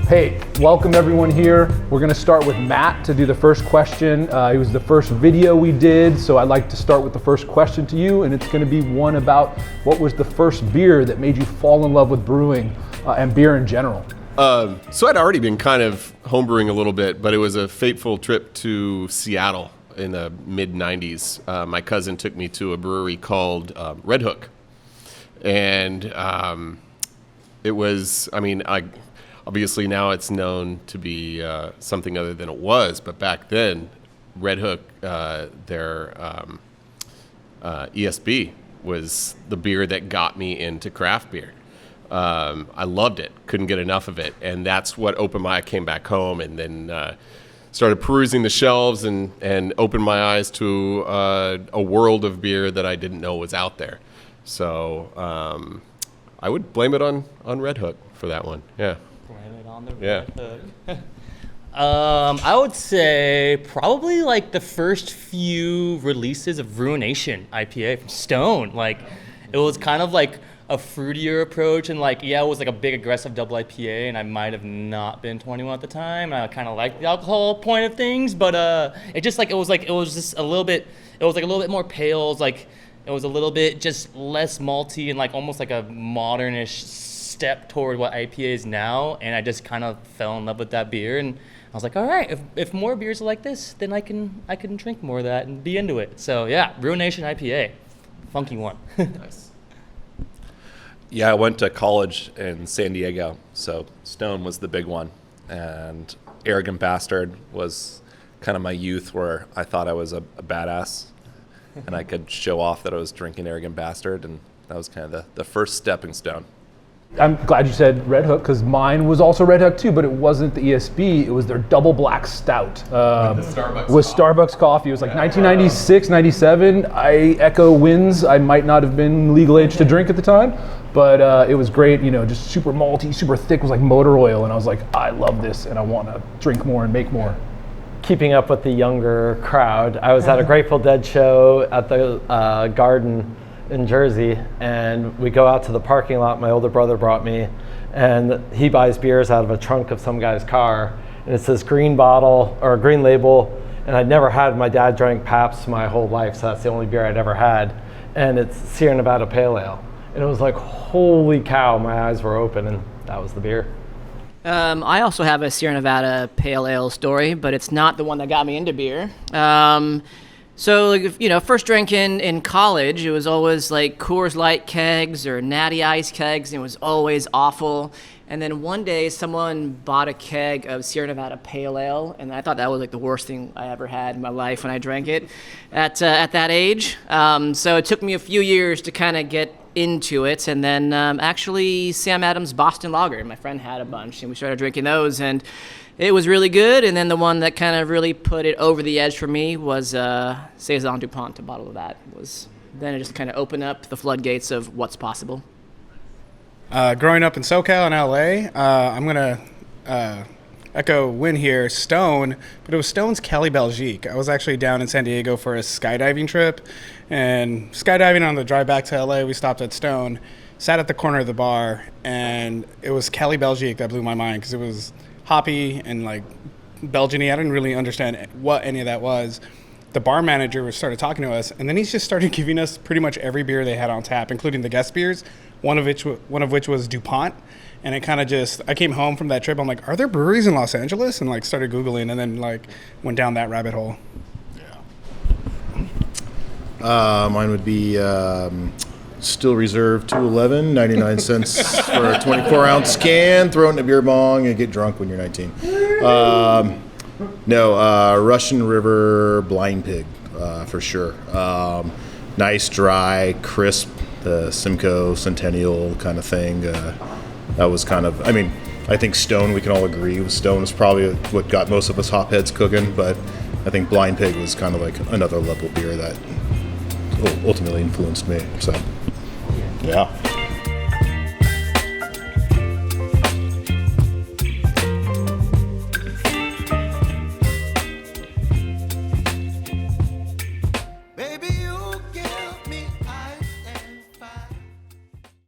Hey, welcome everyone here. We're gonna start with Matt to do the first question. It was the first video we did, so I'd like to start with the first question to you, and it's gonna be one about what was the first beer that made you fall in love with brewing and beer in general? So I'd already been kind of homebrewing a little bit, but it was a fateful trip to Seattle in the mid-90s. My cousin took me to a brewery called Redhook. And it was, obviously now it's known to be something other than it was, but back then, Redhook, their ESB was the beer that got me into craft beer. I loved it, couldn't get enough of it, and that's what opened I came back home and then started perusing the shelves and opened my eyes to a world of beer that I didn't know was out there. So I would blame it on Redhook for that one. Yeah. Blame it on the Redhook. I would say probably like the first few releases of Ruination IPA from Stone. Like it was kind of like a fruitier approach, and it was like a big aggressive double IPA, and I might have not been 21 at the time. And I kind of liked the alcohol point of things, but it was a little bit more pale. It was a little bit just less malty and almost like a modernish step toward what IPA is now, and I just kind of fell in love with that beer, and I was like, all right, if more beers are like this, then I can drink more of that and be into it. So yeah, Ruination IPA, funky one. Nice. Yeah, I went to college in San Diego, so Stone was the big one, and Arrogant Bastard was kind of my youth where I thought I was a badass and I could show off that I was drinking Arrogant Bastard, and that was kind of the first stepping stone. I'm glad you said Redhook, because mine was also Redhook too, but it wasn't the ESB, it was their double black stout. With Starbucks coffee. It was 1996, 97. I echo Wynn's. I might not have been legal age to drink at the time, but it was great, just super malty, super thick, it was like motor oil, and I was like, I love this, and I want to drink more and make more. Keeping up with the younger crowd, I was at a Grateful Dead show at the Garden in Jersey, and we go out to the parking lot. My older brother brought me, and he buys beers out of a trunk of some guy's car, and it says green bottle or green label, and I'd never had, my dad drank Pabst my whole life, so that's the only beer I'd ever had, and it's Sierra Nevada Pale Ale, and it was like, holy cow, my eyes were open, and that was the beer. I also have a Sierra Nevada Pale Ale story, but it's not the one that got me into beer. So, first drinking in college, it was always like Coors Light kegs or Natty Ice kegs, and it was always awful. And then one day, someone bought a keg of Sierra Nevada Pale Ale, and I thought that was the worst thing I ever had in my life when I drank it at that age. So it took me a few years to kind of get into it, and then actually Sam Adams Boston Lager, my friend had a bunch, and we started drinking those, and it was really good. And then the one that kind of really put it over the edge for me was Saison DuPont. A bottle of that then it just kind of opened up the floodgates of what's possible. Growing up in SoCal and LA, I'm gonna echo Wynn here, Stone, but it was Stone's Cali Belgique. I was actually down in San Diego for a skydiving trip, and skydiving on the drive back to LA, we stopped at Stone, sat at the corner of the bar, and it was Cali Belgique that blew my mind, because it was hoppy and Belgian-y. I didn't really understand what any of that was. The bar manager started talking to us, and then he just started giving us pretty much every beer they had on tap, including the guest beers, one of which was DuPont. And it kind of I came home from that trip, I'm like, are there breweries in Los Angeles? And started Googling, and then went down that rabbit hole. Yeah. Mine would be Still Reserve 211, 99 cents for a 24-ounce can. Throw it in a beer bong and get drunk when you're 19. Russian River Blind Pig, for sure. Nice, dry, crisp, the Simcoe Centennial kind of thing. That was kind of, I think Stone, we can all agree, Stone is probably what got most of us hopheads cooking, but I think Blind Pig was kind of another level beer that ultimately influenced me, so, yeah.